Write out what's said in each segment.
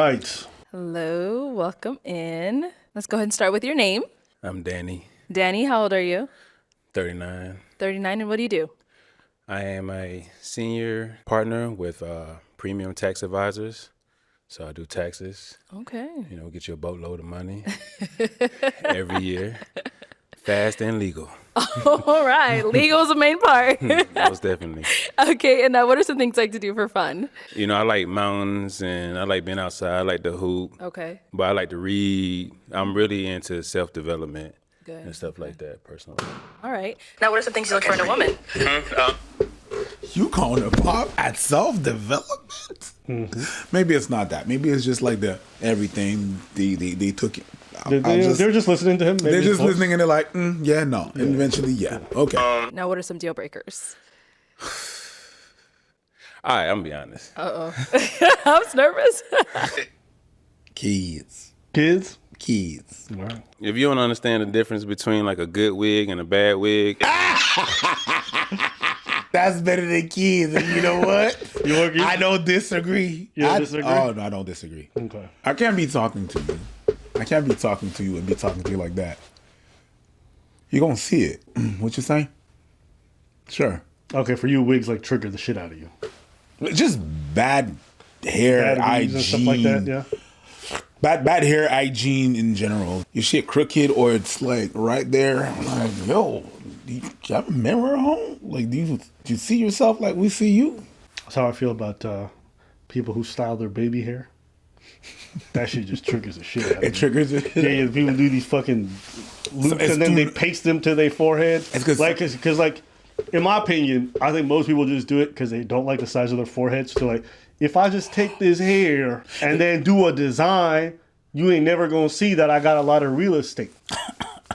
right. Hello, welcome in. Let's go ahead and start with your name. I'm Danny, Danny, how old are you? 39. 39, and what do you do? I am a senior partner with Premium Tax Advisors. So I do taxes, Okay. get you a boatload of money every year. Fast and legal. All right, legal is the main part. Most definitely. Okay, and what are some things you like to do for fun? I like mountains and I like being outside. I like to hoop. Okay. But I like to read. I'm really into self-development Good. and stuff like that personally. All right. Now, what are some things you look for in a woman? You calling it pop at self-development? Mm-hmm. Maybe it's not that. Maybe it's just like the everything they took it. They're just listening to him. They're just listening and they're like, yeah, no. And eventually, yeah. Okay. Now, what are some deal breakers? All right, I'm going to be honest. Uh-oh. I was nervous. Kids. Wow. If you don't understand the difference between like a good wig and a bad wig. That's better than kids. And you know what? I don't disagree. You don't disagree? Oh, no, I don't disagree. Okay. I can't be talking to you. I can't be talking to you and be talking to you like that. You're going to see it. What you saying? Sure. Okay, for you, wigs like trigger the shit out of you. Just bad hair, hygiene. And stuff like that, yeah. Bad hair hygiene in general. Your shit crooked or it's like right there. I'm like, yo, do you have a mirror at home? Like, do you see yourself like we see you? That's how I feel about people who style their baby hair. That shit just triggers the shit out of me. It triggers it. Yeah, people do these fucking loops and then they paste them to their forehead. It's because like, in my opinion, I think most people just do it because they don't like the size of their foreheads. So like, if I just take this hair and then do a design, you ain't never gonna see that I got a lot of real estate.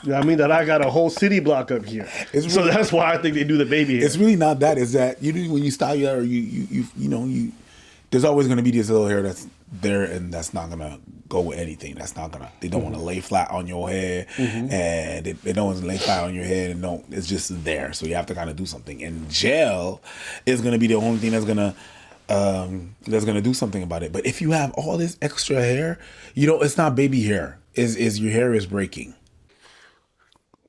You know what I mean? That I got a whole city block up here. So that's why I think they do the baby hair. It's really not that. It's that when you style your hair, you there's always gonna be this little hair that's there and that's not gonna go with anything. They don't want to lay flat on your head, and they don't want to lay flat on your head, and it's just there. So you have to kind of do something. And gel is gonna be the only thing that's gonna do something about it. But if you have all this extra hair, it's not baby hair. Is your hair is breaking.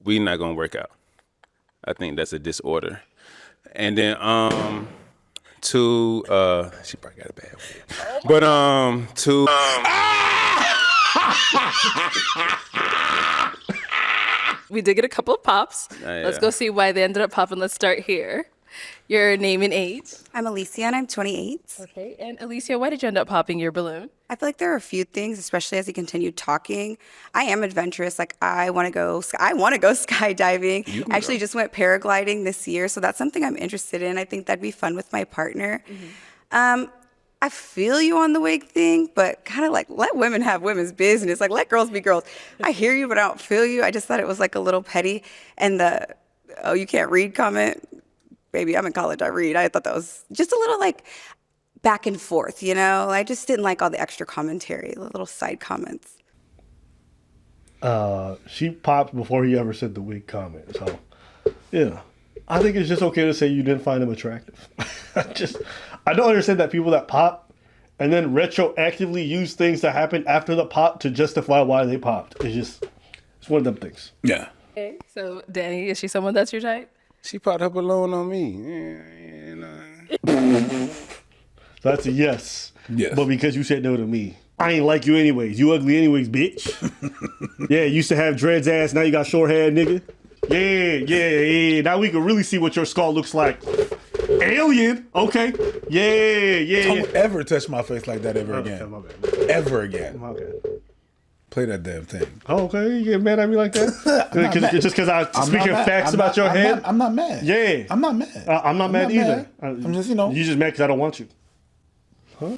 We not gonna work out. I think that's a disorder. And then two, she probably got a bad wig. But two. We did get a couple of pops. Yeah. Let's go see why they ended up popping. Let's start here. Your name and age. I'm Alicia and I'm 28. Okay, and Alicia, why did you end up popping your balloon? I feel like there are a few things, especially as he continued talking. I am adventurous. Like I want to go skydiving. I actually just went paragliding this year, so that's something I'm interested in. I think that'd be fun with my partner. I feel you on the wig thing, but kind of like let women have women's business. Like let girls be girls. I hear you, but I don't feel you. I just thought it was like a little petty. And the you can't read comment. Baby, I'm in college, I read. I thought that was just a little like back and forth, I just didn't like all the extra commentary, the little side comments. She popped before he ever said the wig comment. So, yeah. I think it's just okay to say you didn't find him attractive. I don't understand that people that pop and then retroactively use things that happened after the pop to justify why they popped. It's one of them things. Yeah. Okay, so Danny, is she someone that's your type? She popped her balloon on me. So that's a yes. Yes. But because you said no to me, I ain't like you anyways. You ugly anyways, bitch. Yeah, you used to have dreads ass, now you got short hair, nigga. Yeah. Now we can really see what your skull looks like. Alien. Okay. Yeah. Don't ever touch my face like that ever again. My bad. Ever again. Okay. Play that damn thing. Oh, okay. You get mad at me like that? Just because I'm speaking facts about your head? I'm not mad. Yeah. I'm not mad. I'm not mad either. I'm just, You just mad because I don't want you. Huh?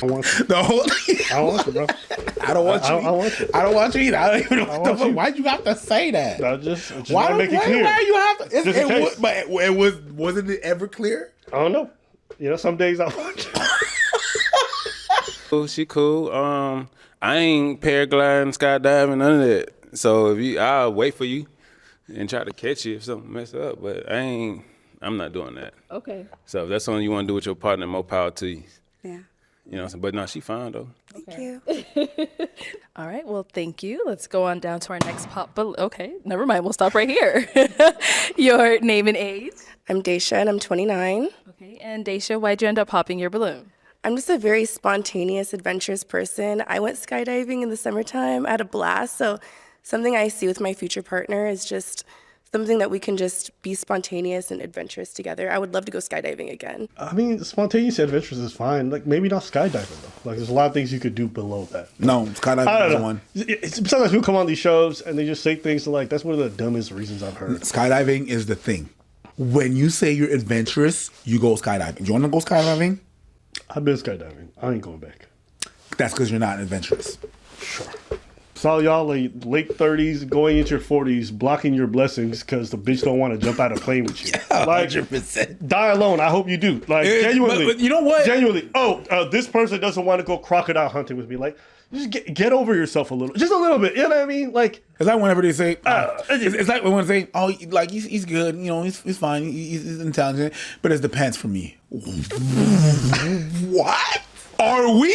I want you. No. I want you, bro. I don't want you. I want you. I don't want you either. I don't even know what the fuck. you. Why'd you have to say that? I just Why want to make it clear. Why you have to? Just in case. But wasn't it ever clear? I don't know. Some days I want you. She cool. I ain't paragliding, skydiving, none of that. So I'll wait for you and try to catch you if something mess up. But I I'm not doing that. Okay. So if that's something you want to do with your partner, more power to you. Yeah. You know what I'm saying? But no, she fine though. Thank you. All right. Well, thank you. Let's go on down to our next pop. But okay, never mind. We'll stop right here. Your name and age. I'm Daisha and I'm 29. Okay. And Daisha, why'd you end up popping your balloon? I'm just a very spontaneous, adventurous person. I went skydiving in the summertime. I had a blast. So something I see with my future partner is just something that we can just be spontaneous and adventurous together. I would love to go skydiving again. I mean, spontaneous adventures is fine. Like, maybe not skydiving, though. Like, there's a lot of things you could do below that. No, I skydiving don't is know. one. Sometimes people come on these shows and they just say things like, that's one of the dumbest reasons I've heard. Skydiving is the thing. When you say you're adventurous, you go skydiving. Do you want to go skydiving? I've been skydiving. I ain't going back. That's because you're not adventurous. Sure. Saw y'all like late 30s, going into your 40s, blocking your blessings because the bitch don't want to jump out of a plane with you. Like, 100%. die alone. I hope you do. Like, genuinely. But you know what? Genuinely. This person doesn't want to go crocodile hunting with me. Like, just get over yourself a little. Just a little bit. You know what I mean? Like, It's like whenever they say, it's like when they say, oh, like he's good, you know, he's fine, he's intelligent, but it's the pants for me. What are we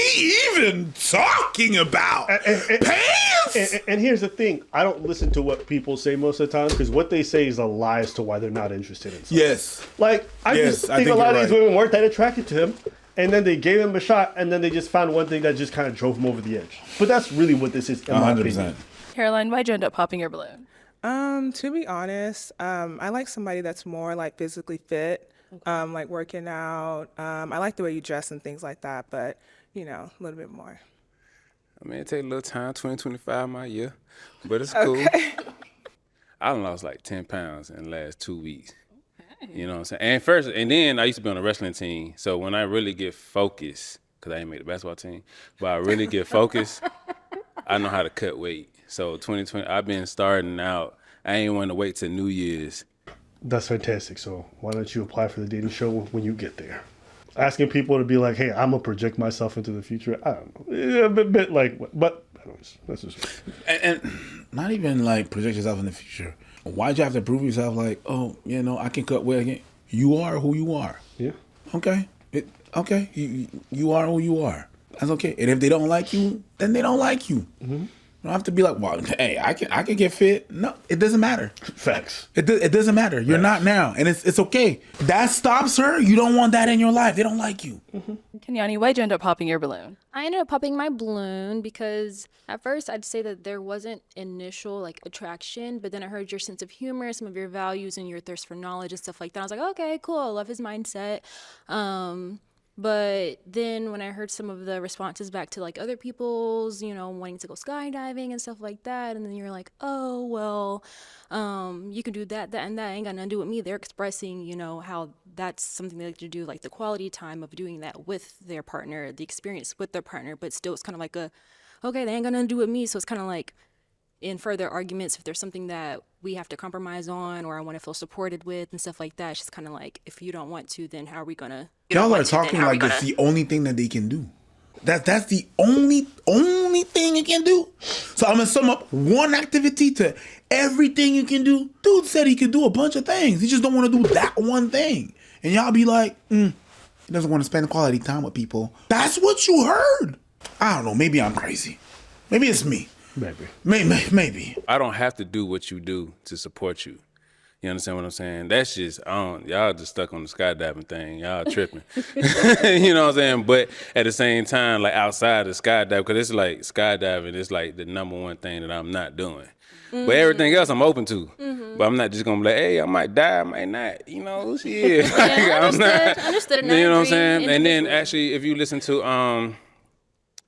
even talking about? Pants? and here's the thing. I don't listen to what people say most of the time because what they say is a lie as to why they're not interested in something. Yes. Like, I Yes, just I think a think lot you're of these right. women weren't that attracted to him. And then they gave him a shot, and then they just found one thing that just kind of drove him over the edge. But that's really what this is, in my 100%. opinion. Caroline, why'd you end up popping your balloon? To be honest, I like somebody that's more like physically fit, like working out. I like the way you dress and things like that, but you know, a little bit more. I mean, it take a little time, 2025 my year, but it's cool. I done lost like 10 pounds in the last 2 weeks. You know what I'm saying? And then I used to be on a wrestling team. So when I really get focused, because I ain't made the basketball team, but I really get focused, I know how to cut weight. So 2020, I've been starting out. I ain't want to wait till New Year's. That's fantastic. So why don't you apply for the dating show when you get there? Asking people to be like, hey, I'm going to project myself into the future. I don't know. Yeah, a bit like, but anyways, that's just... And not even like project yourself in the future. Why'd you have to prove yourself like, oh, you know, I can cut weight again? You are who you are. Yeah. Okay. Okay. You are who you are. That's okay. And if they don't like you, then they don't like you. Mm-hmm. You don't have to be like, well, hey, I can get fit. No, it doesn't matter. Facts. It doesn't matter. You're not now. And it's okay. That stops her. You don't want that in your life. They don't like you. Mm-hmm. Kenyani, why'd you end up popping your balloon? I ended up popping my balloon because at first I'd say that there wasn't initial like attraction, but then I heard your sense of humor, some of your values and your thirst for knowledge and stuff like that. I was like, okay, cool. I love his mindset. But then when I heard some of the responses back to like other people's, you know, wanting to go skydiving and stuff like that, and then you're like, oh, well, you can do that, and that ain't got nothing to do with me. They're expressing, you know, how that's something they like to do, like the quality time of doing that with their partner, the experience with their partner, but still it's kind of like okay, they ain't got nothing to do with me. So it's kind of like in further arguments, if there's something that we have to compromise on or I want to feel supported with and stuff like that, it's just kind of like, if you don't want to, then how are we going to... Y'all are talking like it's the only thing that they can do. That's the only thing you can do. So I'm gonna sum up one activity to everything you can do. Dude said he could do a bunch of things. He just don't want to do that one thing. And y'all be like, he doesn't want to spend quality time with people. That's what you heard. I don't know. Maybe I'm crazy. Maybe it's me. Maybe. I don't have to do what you do to support you. You understand what I'm saying? That's just, y'all just stuck on the skydiving thing. Y'all tripping. You know what I'm saying? But at the same time, like outside of skydiving, because it's like skydiving is like the number one thing that I'm not doing. Mm-hmm. But everything else I'm open to. Mm-hmm. But I'm not just going to be like, hey, I might die, I might not. You know, shit. Yeah, understood. You know what I'm saying? And then actually, if you listen to...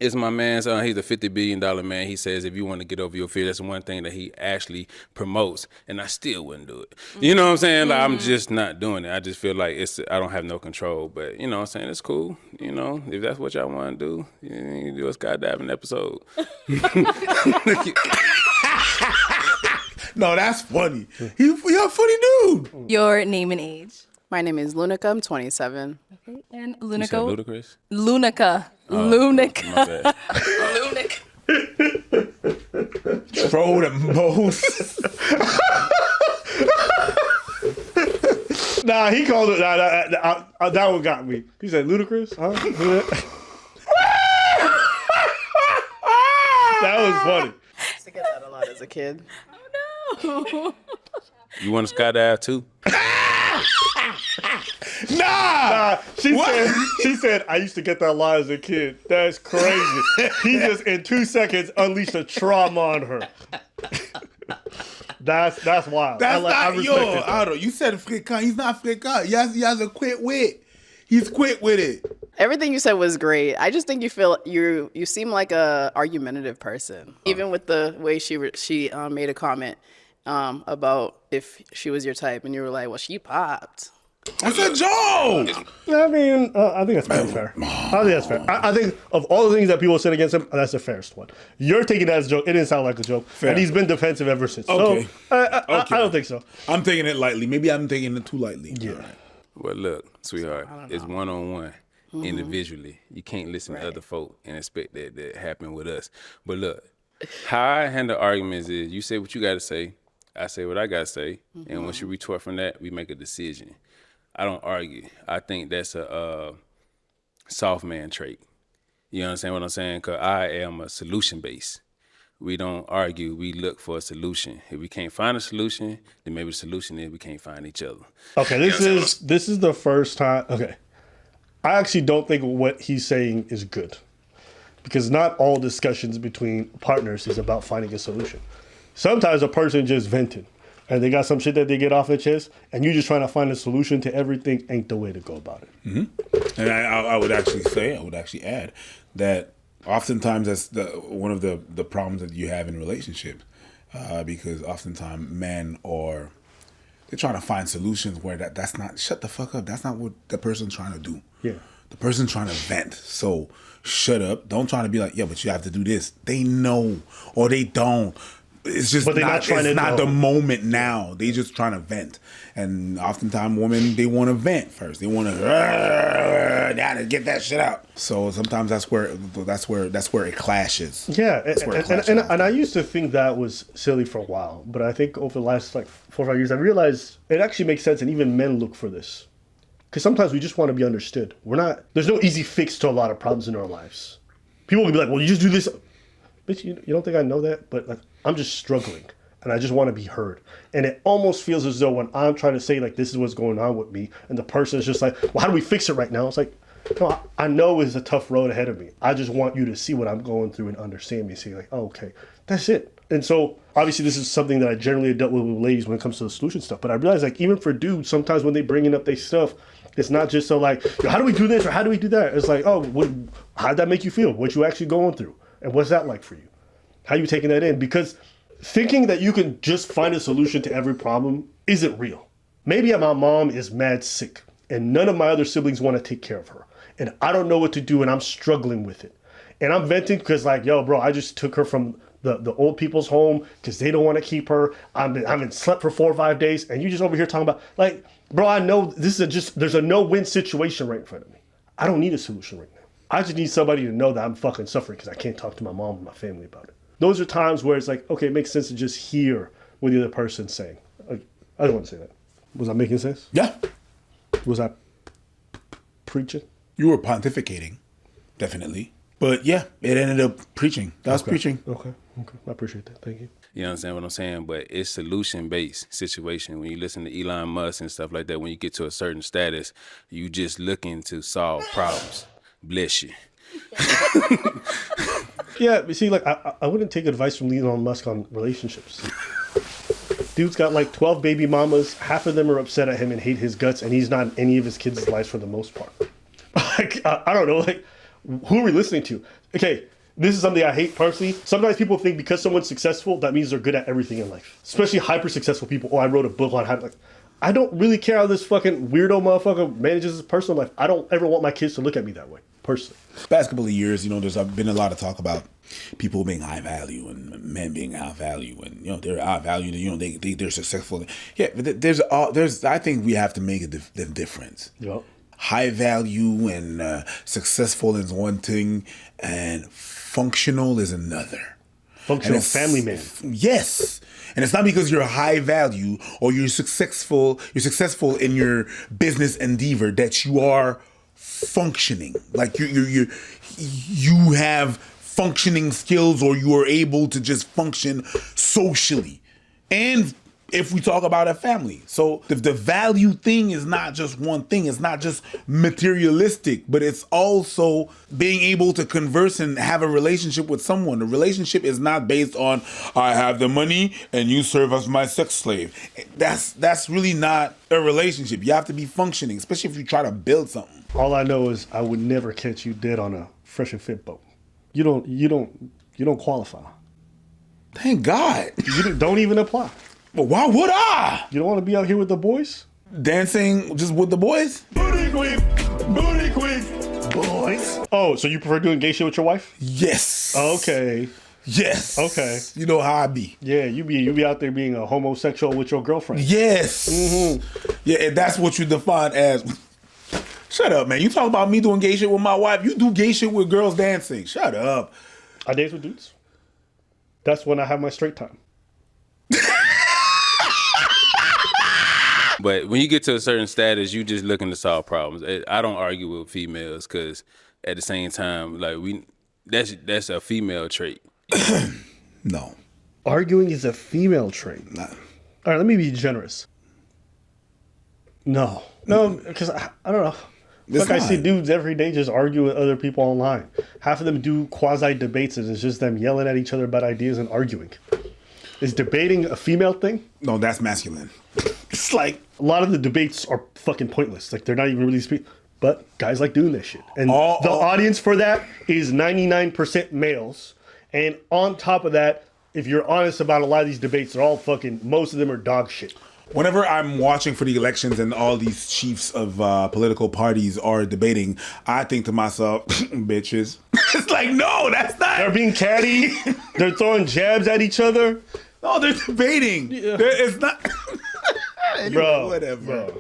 It's my man's, he's a $50 billion man. He says if you want to get over your fear, that's one thing that he actually promotes, and I still wouldn't do it. You know what I'm saying? Like, I'm just not doing it. I just feel like I don't have no control, but you know what I'm saying? It's cool. You know, if that's what y'all want to do, you can do a skydiving episode. No, that's funny. You're a funny dude. Your name and age. My name is Lunica. I'm 27. Okay. And You said Lunica. Ludacris? Lunica. Lunica. My bad. Lunica. Throw the most. Nah, he called it. That one got me. He said, "Ludicrous." Huh? That was funny. I used to get that a lot as a kid. Oh, You want to skydive too? Nah, she said, I used to get that a lot as a kid. That's crazy. He just in 2 seconds unleashed a trauma on her. That's wild. That's I not respect yo. it, I don't. You said fréquent. He's not fréquent. He has a quick wit. He's quick with it. Everything you said was great. I just think you seem like a argumentative person. Even with the way she made a comment about if she was your type, and you were like, well, she popped. That's a joke. I mean, I think that's pretty fair. I think of all the things that people said against him, that's the fairest one. You're taking that as a joke. It didn't sound like a joke. Fair. And he's been defensive ever since. Okay. So, I don't think so. I'm taking it lightly. Maybe I'm taking it too lightly. Yeah. Right. Well, look, sweetheart, it's one-on-one. Mm-hmm. Individually, you can't listen to other folk and expect that to happen with us. But look, how I handle arguments is you say what you got to say, I say what I got to say, and once you retort from that, we make a decision. I don't argue. I think that's a soft man trait. You understand what I'm saying? Because I am a solution based. We don't argue. We look for a solution. If we can't find a solution, then maybe the solution is we can't find each other. Okay, this is the first time. Okay, I actually don't think what he's saying is good, because not all discussions between partners is about finding a solution. Sometimes a person just vented, and they got some shit that they get off their chest, and you just trying to find a solution to everything ain't the way to go about it. Mm-hmm. And I would actually add that oftentimes that's one of the problems that you have in relationships, because oftentimes men they're trying to find solutions where that's not, shut the fuck up. That's not what the person's trying to do. Yeah. The person's trying to vent. So shut up. Don't try to be like, yeah, but you have to do this. They know or they don't. It's just not the moment now. They just trying to vent. And oftentimes women, they want to vent first. They want to get that shit out. So sometimes that's where it clashes. Yeah, and I used to think that was silly for a while, but I think over the last 4 or 5 years, I realized it actually makes sense, and even men look for this. Because sometimes we just want to be understood. There's no easy fix to a lot of problems in our lives. People will be like, well, you just do this. Bitch, you don't think I know that? But I'm just struggling, and I just want to be heard. And it almost feels as though when I'm trying to say, this is what's going on with me, and the person is just like, well, how do we fix it right now? It's like, no, I know it's a tough road ahead of me. I just want you to see what I'm going through and understand me. See, oh, okay, that's it. And so, obviously, this is something that I generally dealt with ladies when it comes to the solution stuff. But I realize, even for dudes, sometimes when they bringing up their stuff, it's not just so how do we do this or how do we do that? It's like, oh, how'd that make you feel? What you actually going through? And what's that like for you? How you taking that in? Because thinking that you can just find a solution to every problem isn't real. Maybe my mom is mad sick and none of my other siblings want to take care of her. And I don't know what to do and I'm struggling with it. And I'm venting because yo, bro, I just took her from the old people's home because they don't want to keep her. I haven't slept for 4 or 5 days. And you just over here talking about bro, I know there's a no-win situation right in front of me. I don't need a solution right now. I just need somebody to know that I'm fucking suffering because I can't talk to my mom and my family about it. Those are times where it's okay, it makes sense to just hear what the other person's saying. I don't want to say that. Was I making sense? Yeah. Was I preaching? You were pontificating, definitely. But yeah, it ended up preaching. That was preaching. Okay. I appreciate that. Thank you. You understand what I'm saying? But it's solution-based situation. When you listen to Elon Musk and stuff like that, when you get to a certain status, you just looking to solve problems. Bless you. Yeah, but see, I wouldn't take advice from Elon Musk on relationships. Dude's got 12 baby mamas. Half of them are upset at him and hate his guts, and he's not in any of his kids' lives for the most part. I don't know, who are we listening to? Okay, this is something I hate personally. Sometimes people think because someone's successful, that means they're good at everything in life. Especially hyper-successful people. Oh, I wrote a book on how I don't really care how this fucking weirdo motherfucker manages his personal life. I don't ever want my kids to look at me that way, personally. Past couple of years, there's been a lot of talk about people being high value and men being high value, and they're high value. They're successful. Yeah, but there's. I think we have to make a difference. Yep. High value and successful is one thing, and functional is another. Functional family man. Yes. And it's not because you're high value or you're successful in your business endeavor that you are functioning. Like you have functioning skills, or you are able to just function socially. And if we talk about a family, so if the value thing is not just one thing, it's not just materialistic, but it's also being able to converse and have a relationship with someone. The relationship is not based on, I have the money and you serve as my sex slave. That's really not a relationship. You have to be functioning, especially if you try to build something. All I know is I would never catch you dead on a fresh and fit boat. You don't qualify. Thank God. You don't even apply. But why would I? You don't want to be out here with the boys? Dancing just with the boys? Booty quick, boys. Oh, so you prefer doing gay shit with your wife? Yes. Okay. Yes. Okay. You know how I be. Yeah, you be out there being a homosexual with your girlfriend. Yes. Mm-hmm. Yeah, and that's what you define as. Shut up, man. You talk about me doing gay shit with my wife. You do gay shit with girls dancing. Shut up. I dance with dudes. That's when I have my straight time. But when you get to a certain status, you just looking to solve problems. I don't argue with females because at the same time, like that's a female trait. No. Arguing is a female trait. Nah. All right, let me be generous. No, because I don't know. Look, I see dudes every day just argue with other people online. Half of them do quasi debates, and it's just them yelling at each other about ideas and arguing. Is debating a female thing? No, that's masculine. It's like a lot of the debates are fucking pointless. Like they're not even really but guys like doing this shit. And the audience for that is 99% males. And on top of that, if you're honest about a lot of these debates, most of them are dog shit. Whenever I'm watching for the elections and all these chiefs of political parties are debating, I think to myself, bitches. It's like, no, that's not. They're being catty. They're throwing jabs at each other. No, they're debating. Yeah. It's not. Bro, whatever.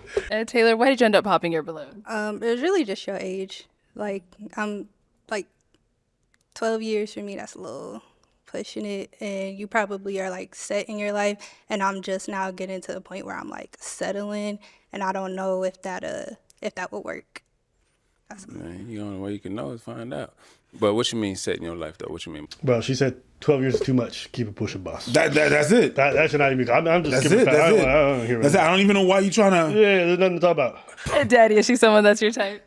Taylor, why did you end up popping your balloon? It was really just your age. Like, I'm like 12 years for me, that's a little pushing it. And you probably are like set in your life. And I'm just now getting to the point where I'm like settling. And I don't know if that would work. Man, the only way you can know is find out. But what you mean setting your life, though? What you mean? Bro, she said 12 years is too much. Keep it pushing, boss. That's it. That should not even. I'm just. That's it. That's it. I don't hear it. I don't even know why you trying to. Yeah, there's nothing to talk about. Hey, Daddy, is she someone that's your type?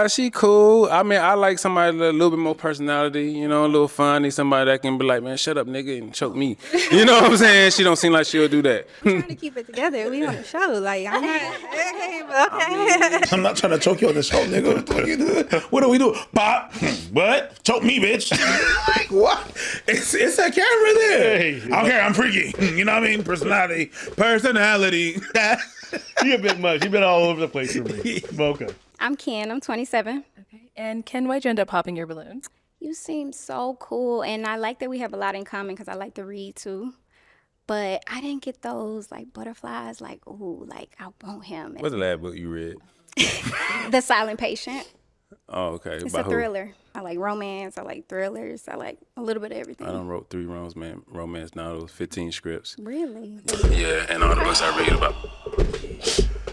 She cool. I mean, I like somebody with a little bit more personality, you know, a little funny, somebody that can be like, man, shut up, nigga, and choke me. You know what I'm saying? She don't seem like she'll do that. I'm trying to keep it together. We on the show. Like, I'm not, okay. I'm not trying to choke you on the show, nigga. What do we do? Pop. What? Choke me, bitch. Like, what? It's a camera there. Hey. I don't care. I'm freaky. You know what I mean? Personality. You a bit much. You been all over the place for me. Okay. I'm Ken. I'm 27. Okay. And Ken, why'd you end up popping your balloon? You seem so cool, and I like that we have a lot in common because I like to read too. But I didn't get those like butterflies. Like, ooh, like I want him. What's the last book you read? The Silent Patient. Oh, okay. It's By a who? thriller. I like romance. I like thrillers. I like a little bit of everything. I done wrote 3 romance novels, 15 scripts. Really? Yeah, and all the books I read about.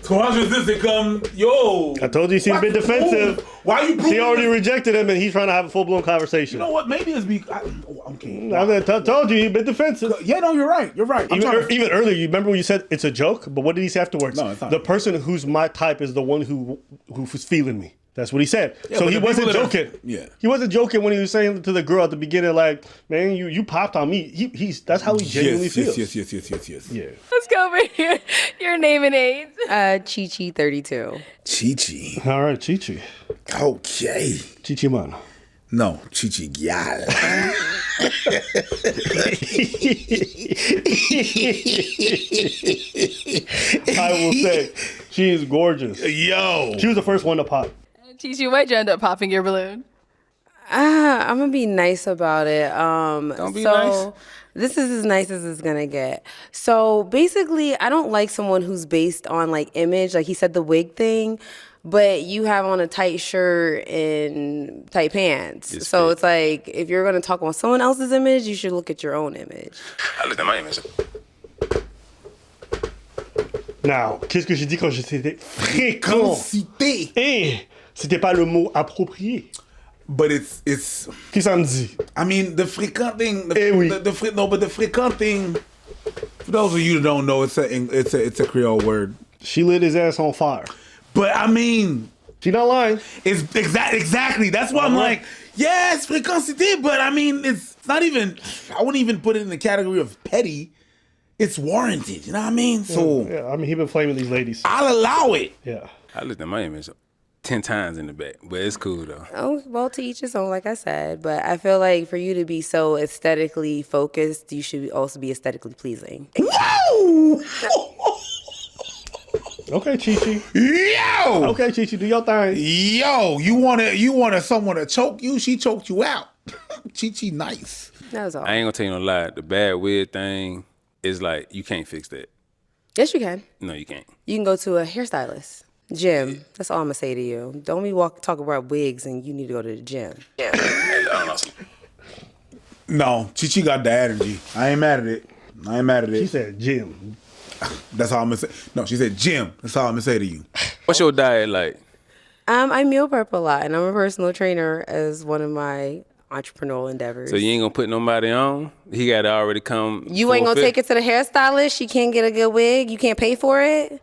So how's resistance come? Yo. I told you he's a bit defensive. Why you? She already rejected him, and he's trying to have a full-blown conversation. You know what? Maybe it's because okay. I told you he's a bit defensive. Yeah, no, you're right. You're right. Even earlier, you remember when you said it's a joke, but what did he say afterwards? No, it's not. The person who's my type is the one who was feeling me. That's what he said. Yeah, so he wasn't joking. Yeah. He wasn't joking when he was saying to the girl at the beginning, like, man, you popped on me. That's how he genuinely feels. Yes. Yeah. Let's go over here. Your name and age. Chi-Chi 32. Chi-Chi. All right, Chi-Chi. Okay. Chi-Chi man. No, Chi-Chi gal. I will say, she is gorgeous. Yo. She was the first one to pop. Chi-Chi, why'd you end up popping your balloon? I'm gonna be nice about it. Don't be nice. This is as nice as it's gonna get. So basically, I don't like someone who's based on like image. Like he said the wig thing, but you have on a tight shirt and tight pants. It's like if you're gonna talk about someone else's image, you should look at your own image. I looked at my image. Now, qu'est-ce que j'ai dit quand j'étais fréquent? Fréquencité. C'était pas le mot approprié. But it's. Qu'est-ce que ça me dit? I mean, the fréquent thing. Oui. But the fréquent thing. For those of you that don't know, it's a Creole word. She lit his ass on fire. But I mean, she not lying. It's exactly. That's why I'm like, yes, fréquencité. But I mean, it's not even. I wouldn't even put it in the category of petty. It's warranted. You know what I mean? So yeah, I mean, he been flaming these ladies. I'll allow it. Yeah. I looked at my image 10 times in the back, but it's cool though. Oh, well, to each his own, like I said. But I feel like for you to be so aesthetically focused, you should also be aesthetically pleasing. Whoa! Okay, Chi-Chi. Yo! Okay, Chi-Chi, do your thing. Yo, you wanted someone to choke you? She choked you out. Chi-Chi nice. That was all. I ain't gonna tell you no lie. The bad weird thing is like, you can't fix that. Yes, you can. No, you can't. You can go to a hairstylist. Gym. That's all I'm going to say to you. Don't be talk about wigs and you need to go to the gym. Yeah. No, Chi-Chi got the energy. I ain't mad at it. She said gym. That's all I'm going to say. No, she said gym. That's all I'm going to say to you. What's your diet like? I meal prep a lot, and I'm a personal trainer as one of my entrepreneurial endeavors. So you ain't gonna put nobody on? He gotta already come. You ain't gonna take it to the hairstylist? She can't get a good wig? You can't pay for it?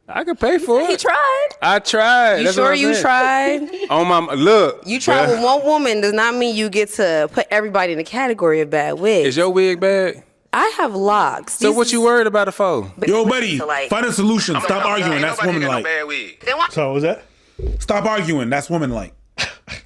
I can pay for it. He tried. I tried. You That's sure what I'm you saying. tried? On my look. You tried with one woman does not mean you get to put everybody in the category of bad wigs. Is your wig bad? I have locks. So what you worried about it for? Yo, buddy, find a solution. Stop arguing. That's woman-like. So what was that? Stop arguing. That's woman-like.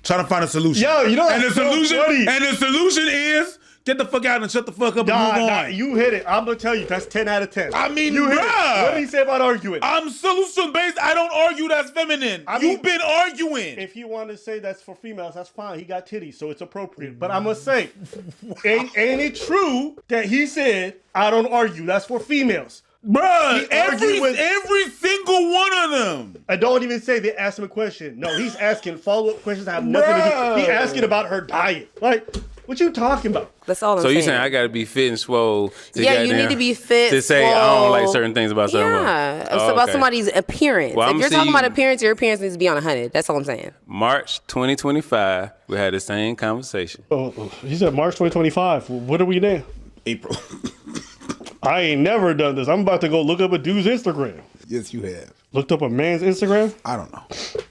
Trying to find a solution. Yo, you know and the that's so solution. funny. And the solution is get the fuck out and shut the fuck up and move on. You hit it. I'm gonna tell you, that's 10 out of 10. I mean, you hit it. bruh. What did he say about arguing? I'm solution based. I don't argue. That's feminine. You've been arguing. If you want to say that's for females, that's fine. He got titties, so it's appropriate. But I must say, ain't it true that he said I don't argue? That's for females. Bruh, every single one of them. I don't even say they asked him a question. No, he's asking follow-up questions that have nothing to do. He's asking about her diet. Like, what you talking about? That's all I'm So saying. you saying I gotta be fit and swole to Yeah, you need to be fit, to say I don't like certain things about someone. Yeah, Oh, it's about okay. somebody's appearance. Well, if I'm you're talking seeing- about appearance, your appearance needs to be on 100. That's all I'm saying. March 2025, we had the same conversation. Oh, he said March 2025. What are we now? April. I ain't never done this. I'm about to go look up a dude's Instagram. Yes, you have. Looked up a man's Instagram? I don't know.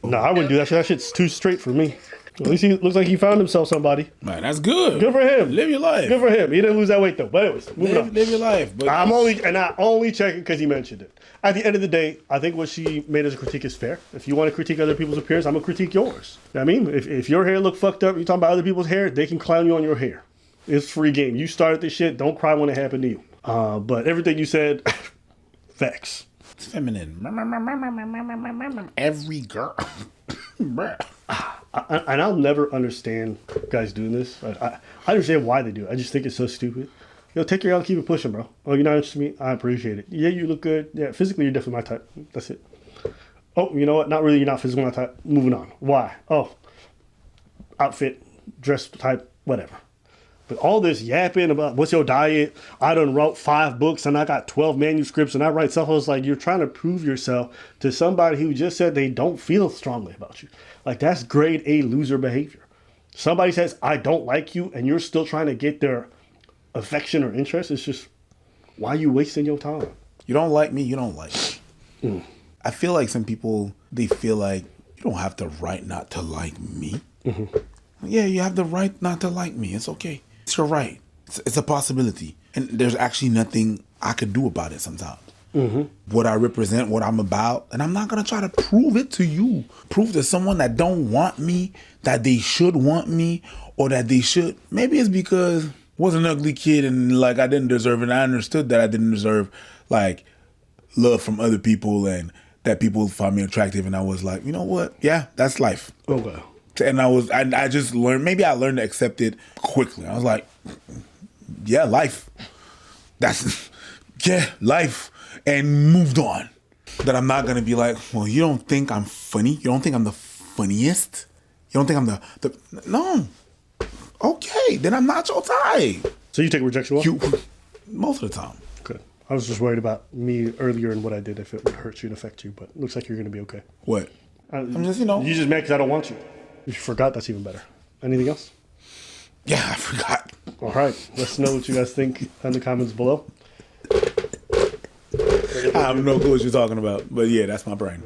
No, I wouldn't do that shit. That shit's too straight for me. At least he looks like he found himself somebody. Man, that's good. Good for him. Live your life. Good for him. He didn't lose that weight though. But anyways, moving on. Live your life. But I only check it because he mentioned it. At the end of the day, I think what she made as a critique is fair. If you want to critique other people's appearance, I'm gonna critique yours. You know what I mean, if your hair look fucked up, you're talking about other people's hair, they can clown you on your hair. It's free game. You started this shit. Don't cry when it happened to you. But everything you said, facts. It's feminine. Every girl. Bruh. And I'll never understand guys doing this. I understand why they do it. I just think it's so stupid. Take your L and keep it pushing, bro. Oh, you're not interested in me? I appreciate it. Yeah, you look good. Yeah, physically, you're definitely my type. That's it. Oh, you know what? Not really. You're not physically my type. Moving on. Why? Oh, outfit, dress type, whatever. But all this yapping about what's your diet? I done wrote 5 books and I got 12 manuscripts and I write stuff. I was like, you're trying to prove yourself to somebody who just said they don't feel strongly about you. Like, that's grade A loser behavior. Somebody says, I don't like you, and you're still trying to get their affection or interest. It's just, why are you wasting your time? You don't like me, you don't like me. I feel like some people, they feel like you don't have the right not to like me. Mm-hmm. Yeah, you have the right not to like me. It's okay. It's your right. It's a possibility. And there's actually nothing I could do about it sometimes. Mm-hmm. What I represent, what I'm about, and I'm not going to try to prove it to you. Prove to someone that don't want me, that they should want me, or that they should. Maybe it's because I was an ugly kid and like I didn't deserve it. And I understood that I didn't deserve like love from other people and that people find me attractive. And I was like, you know what? Yeah, that's life. Okay. And I just learned, maybe I learned to accept it quickly. I was like, yeah, life. Life. And moved on. That I'm not going to be like, well, you don't think I'm funny? You don't think I'm the funniest? You don't think I'm the no. Okay, then I'm not your type. So you take rejection well? Most of the time. Good. I was just worried about me earlier and what I did, if it would hurt you and affect you, but it looks like you're going to be okay. What? I'm just, You just mad because I don't want you. If you forgot, that's even better. Anything else? Yeah, I forgot. All right. Let us know what you guys think in the comments below. I have no clue what you're talking about, but yeah, that's my brain.